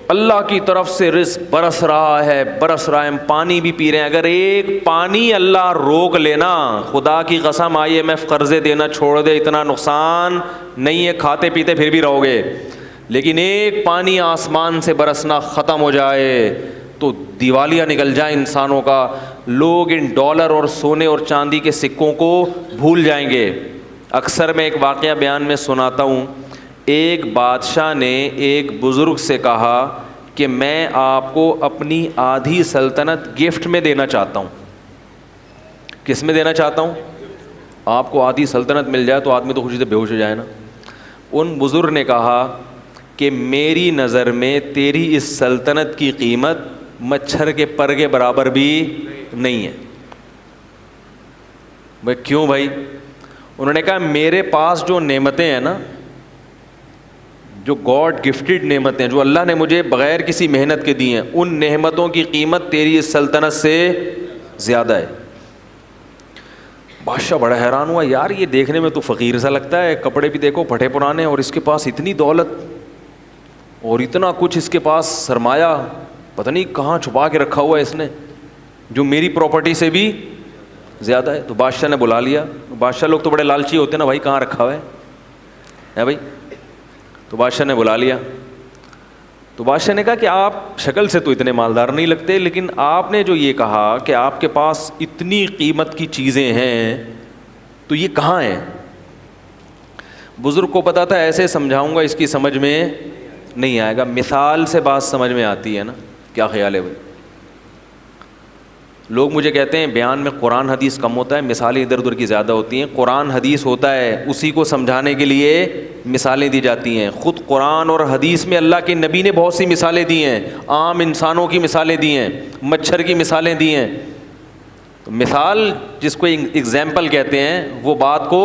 اللہ کی طرف سے رزق برس رہا ہے، ہم پانی بھی پی رہے ہیں. اگر ایک پانی اللہ روک لینا، خدا کی قسم IMF قرضے دینا چھوڑ دے، اتنا نقصان نہیں ہے، کھاتے پیتے پھر بھی رہو گے. لیکن ایک پانی آسمان سے برسنا ختم ہو جائے تو دیوالیہ نکل جائے انسانوں کا. لوگ ان ڈالر اور سونے اور چاندی کے سکوں کو بھول جائیں گے. اکثر میں ایک واقعہ بیان میں سناتا ہوں. ایک بادشاہ نے ایک بزرگ سے کہا کہ میں آپ کو اپنی آدھی سلطنت گفٹ میں دینا چاہتا ہوں. کس میں دینا چاہتا ہوں؟ آپ کو آدھی سلطنت مل جائے تو آدمی تو خوشی سے بے ہوش ہو جائے نا. ان بزرگ نے کہا کہ میری نظر میں تیری اس سلطنت کی قیمت مچھر کے پر کے برابر بھی نہیں ہے. بھائی کیوں بھائی؟ انہوں نے کہا میرے پاس جو نعمتیں ہیں نا، جو گاڈ گفٹڈ نعمتیں ہیں جو اللہ نے مجھے بغیر کسی محنت کے دی ہیں، ان نعمتوں کی قیمت تیری اس سلطنت سے زیادہ ہے. بادشاہ بڑا حیران ہوا، یار یہ دیکھنے میں تو فقیر سا لگتا ہے، کپڑے بھی دیکھو پھٹے پرانے، اور اس کے پاس اتنی دولت اور اتنا کچھ، اس کے پاس سرمایہ پتہ نہیں کہاں چھپا کے رکھا ہوا ہے اس نے، جو میری پراپرٹی سے بھی زیادہ ہے. تو بادشاہ نے بلا لیا. بادشاہ لوگ تو بڑے لالچی ہوتے ہیں نا، بھائی کہاں رکھا ہوا ہے بھائی. تو بادشاہ نے بلا لیا. تو بادشاہ نے کہا کہ آپ شکل سے تو اتنے مالدار نہیں لگتے، لیکن آپ نے جو یہ کہا کہ آپ کے پاس اتنی قیمت کی چیزیں ہیں تو یہ کہاں ہیں؟ بزرگ کو پتا تھا ایسے سمجھاؤں گا اس کی سمجھ میں نہیں آئے گا، مثال سے بات سمجھ میں آتی ہے نا. کیا خیال ہے بھائی؟ لوگ مجھے کہتے ہیں بیان میں قرآن حدیث کم ہوتا ہے، مثالیں ادھر ادھر کی زیادہ ہوتی ہیں. قرآن حدیث ہوتا ہے، اسی کو سمجھانے کے لیے مثالیں دی جاتی ہیں. خود قرآن اور حدیث میں اللہ کے نبی نے بہت سی مثالیں دی ہیں، عام انسانوں کی مثالیں دی ہیں، مچھر کی مثالیں دی ہیں. تو مثال جس کو ایگزامپل کہتے ہیں، وہ بات کو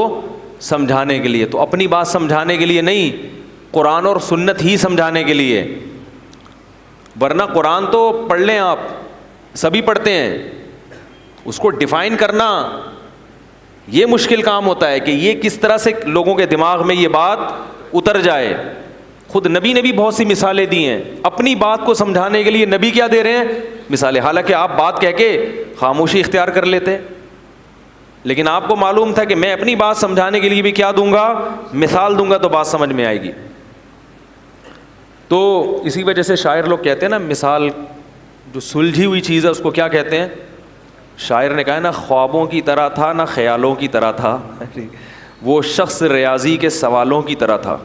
سمجھانے کے لیے، تو اپنی بات سمجھانے کے لیے نہیں، قرآن اور سنت ہی سمجھانے کے لیے. ورنہ قرآن تو پڑھ لیں آپ، سبھی پڑھتے ہیں، اس کو ڈیفائن کرنا یہ مشکل کام ہوتا ہے کہ یہ کس طرح سے لوگوں کے دماغ میں یہ بات اتر جائے. خود نبی نے بھی بہت سی مثالیں دی ہیں، اپنی بات کو سمجھانے کے لیے نبی کیا دے رہے ہیں؟ مثالیں. حالانکہ آپ بات کہہ کے خاموشی اختیار کر لیتے، لیکن آپ کو معلوم تھا کہ میں اپنی بات سمجھانے کے لیے بھی کیا دوں گا؟ مثال دوں گا تو بات سمجھ میں آئے گی. تو اسی وجہ سے شاعر لوگ کہتے ہیں نا، مثال جو سلجھی ہوئی چیز ہے اس کو کیا کہتے ہیں؟ شاعر نے کہا ہے نہ خوابوں کی طرح تھا نہ خیالوں کی طرح تھا، وہ شخص ریاضی کے سوالوں کی طرح تھا،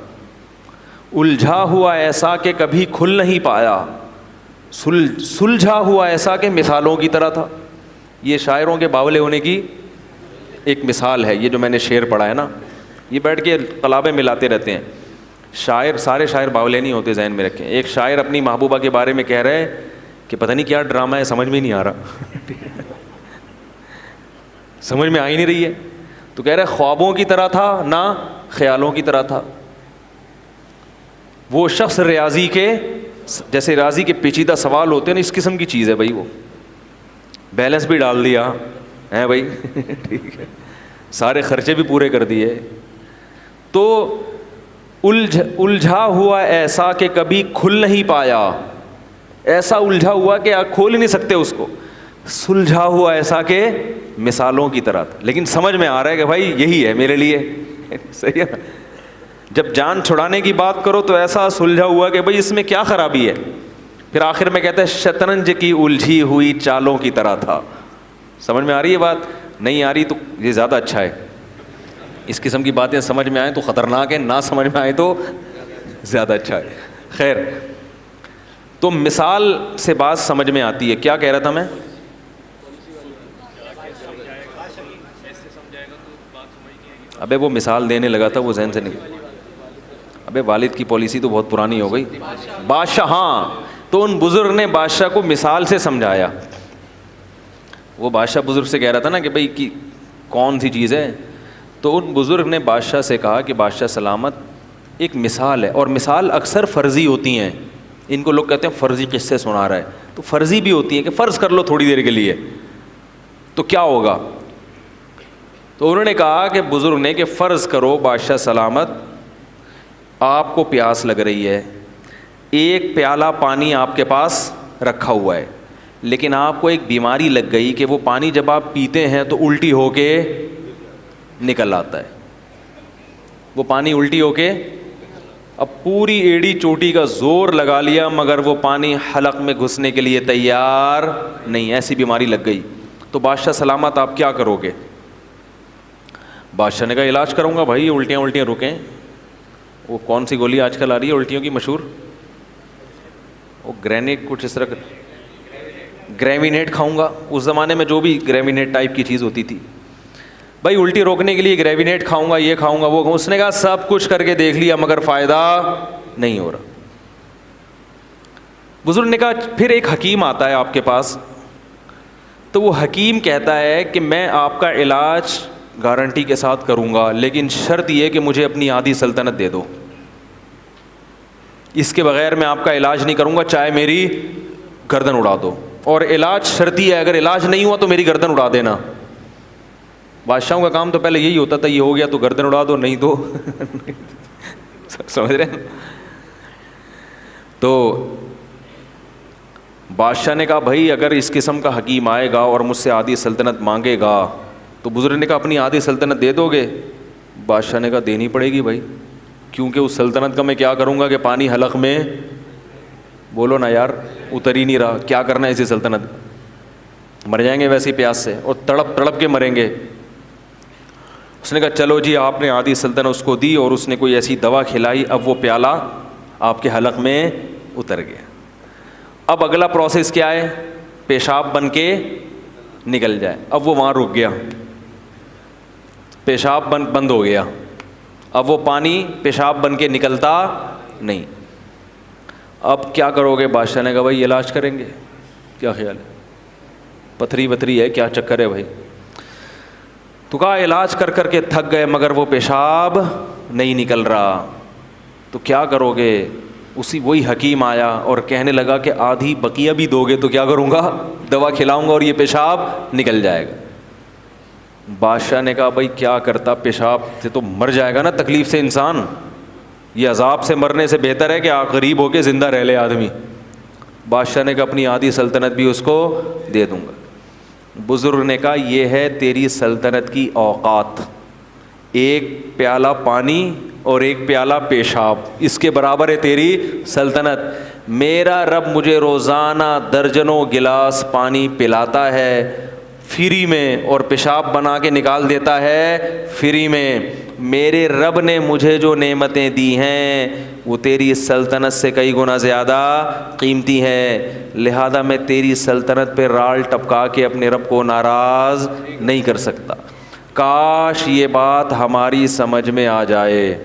الجھا ہوا ایسا کہ کبھی کھل نہیں پایا، سلجھا ہوا ایسا کہ مثالوں کی طرح تھا. یہ شاعروں کے باولے ہونے کی ایک مثال ہے. یہ جو میں نے شعر پڑھا ہے نا، یہ بیٹھ کے قلابیں ملاتے رہتے ہیں. شاعر سارے شاعر باولے نہیں ہوتے، ذہن میں رکھیں. ایک شاعر اپنی محبوبہ کے بارے میں کہہ رہے ہیں کہ پتہ نہیں کیا ڈرامہ ہے، سمجھ میں نہیں آ رہا سمجھ میں آ ہی نہیں رہی ہے. تو کہہ رہے خوابوں کی طرح تھا نہ خیالوں کی طرح تھا، وہ شخص ریاضی کے، جیسے ریاضی کے پیچیدہ سوال ہوتے ہیں نا، اس قسم کی چیز ہے بھائی. وہ بیلنس بھی ڈال دیا ہے بھائی ٹھیک ہے، سارے خرچے بھی پورے کر دیے. تو الجھا ہوا ایسا کہ کبھی کھل نہیں پایا، ایسا الجھا ہوا کہ آپ کھول ہی نہیں سکتے اس کو. سلجھا ہوا ایسا کہ مثالوں کی طرح تھا. لیکن سمجھ میں آ رہا ہے کہ بھائی یہی ہے میرے لیے، صحیح ہے. جب جان چھڑانے کی بات کرو تو ایسا سلجھا ہوا کہ بھائی اس میں کیا خرابی ہے. پھر آخر میں کہتے ہیں شطرنج کی الجھی ہوئی چالوں کی طرح تھا. سمجھ میں آ رہی ہے بات؟ نہیں آ رہی تو یہ زیادہ اچھا ہے. اس قسم کی باتیں سمجھ میں آئیں تو خطرناک ہے، نہ سمجھ میں آئے تو زیادہ اچھا ہے. خیر، تو مثال سے بات سمجھ میں آتی ہے. کیا کہہ رہا تھا میں؟ ابے وہ مثال دینے لگا تھا، وہ ذہن سے نکل. ابے والد کی پالیسی تو بہت پرانی ہو گئی. بادشاہ، ہاں، تو ان بزرگ نے بادشاہ کو مثال سے سمجھایا. وہ بادشاہ بزرگ سے کہہ رہا تھا نا کہ بھائی کی کون سی چیز ہے. تو ان بزرگ نے بادشاہ سے کہا کہ بادشاہ سلامت، ایک مثال ہے، اور مثال اکثر فرضی ہوتی ہیں. ان کو لوگ کہتے ہیں فرضی قصے سنا رہا ہے، تو فرضی بھی ہوتی ہیں کہ فرض کر لو تھوڑی دیر کے لیے تو کیا ہوگا. تو انہوں نے کہا کہ بزرگ نے کہ فرض کرو بادشاہ سلامت، آپ کو پیاس لگ رہی ہے، ایک پیالہ پانی آپ کے پاس رکھا ہوا ہے, لیکن آپ کو ایک بیماری لگ گئی کہ وہ پانی جب آپ پیتے ہیں تو الٹی ہو کے نکل آتا ہے, وہ پانی الٹی ہو کے, اب پوری ایڑی چوٹی کا زور لگا لیا مگر وہ پانی حلق میں گھسنے کے لیے تیار نہیں, ایسی بیماری لگ گئی. تو بادشاہ سلامت آپ کیا کرو گے؟ بادشاہ نے کہا علاج کروں گا بھائی, الٹیاں رکیں. وہ کون سی گولی آج کل آ رہی ہے الٹیوں کی مشہور, وہ گرینیٹ کچھ اس طرح, گریوینیٹ کھاؤں گا. اس زمانے میں جو بھی گریوینیٹ ٹائپ کی چیز ہوتی تھی, بھائی الٹی روکنے کے لیے گریوینیٹ کھاؤں گا, یہ کھاؤں گا, وہ کھاؤں. اس نے کہا سب کچھ کر کے دیکھ لیا مگر فائدہ نہیں ہو رہا. بزرگ نے کہا پھر ایک حکیم آتا ہے آپ کے پاس, تو وہ حکیم کہتا ہے کہ میں آپ کا علاج گارنٹی کے ساتھ کروں گا, لیکن شرط یہ کہ مجھے اپنی آدھی سلطنت دے دو, اس کے بغیر میں آپ کا علاج نہیں کروں گا, چاہے میری گردن اڑا دو. اور علاج شرطی ہے, اگر علاج نہیں ہوا تو میری گردن اڑا دینا. بادشاہوں کا کام تو پہلے یہی ہوتا تھا, یہ ہو گیا تو گردن اڑا دو, نہیں تو سمجھ رہے ہیں. تو بادشاہ نے کہا بھائی اگر اس قسم کا حکیم آئے گا اور مجھ سے آدھی سلطنت مانگے گا, تو بزرگ نے کہا اپنی آدھی سلطنت دے دو گے؟ بادشاہ نے کہا دینی پڑے گی بھائی, کیونکہ اس سلطنت کا میں کیا کروں گا کہ پانی حلق میں, بولو نا یار, اتر ہی نہیں رہا, کیا کرنا ہے اسی سلطنت, مر جائیں گے ویسی پیاس سے اور تڑپ تڑپ کے مریں گے. اس نے کہا چلو جی, آپ نے آدھی سلطنت اس کو دی اور اس نے کوئی ایسی دوا کھلائی, اب وہ پیالہ آپ کے حلق میں اتر گیا. اب اگلا پروسیس کیا ہے؟ پیشاب بن کے نکل جائے. اب وہ وہاں رک گیا, پیشاب بند ہو گیا, اب وہ پانی پیشاب بن کے نکلتا نہیں. اب کیا کرو گے؟ بادشاہ نے کہا بھائی علاج کریں گے. کیا خیال ہے؟ پتھری وتھری ہے کیا چکر ہے بھائی؟ تو کہا علاج کر کر کے تھک گئے مگر وہ پیشاب نہیں نکل رہا, تو کیا کرو گے؟ وہی حکیم آیا اور کہنے لگا کہ آدھی بقیہ بھی دو گے تو کیا کروں گا؟ دوا کھلاؤں گا اور یہ پیشاب نکل جائے گا. بادشاہ نے کہا بھائی کیا کرتا, پیشاب سے تو مر جائے گا نا تکلیف سے انسان, یہ عذاب سے مرنے سے بہتر ہے کہ غریب ہو کے زندہ رہ لے آدمی. بادشاہ نے کہا اپنی آدھی سلطنت بھی اس کو دے دوں گا. بزرگ نے کہا یہ ہے تیری سلطنت کی اوقات, ایک پیالہ پانی اور ایک پیالہ پیشاب, اس کے برابر ہے تیری سلطنت. میرا رب مجھے روزانہ درجنوں گلاس پانی پلاتا ہے فری میں, اور پیشاب بنا کے نکال دیتا ہے فری میں. میرے رب نے مجھے جو نعمتیں دی ہیں وہ تیری سلطنت سے کئی گنا زیادہ قیمتی ہیں, لہذا میں تیری سلطنت پہ رال ٹپکا کے اپنے رب کو ناراض نہیں کر سکتا. کاش یہ بات ہماری سمجھ میں آ جائے.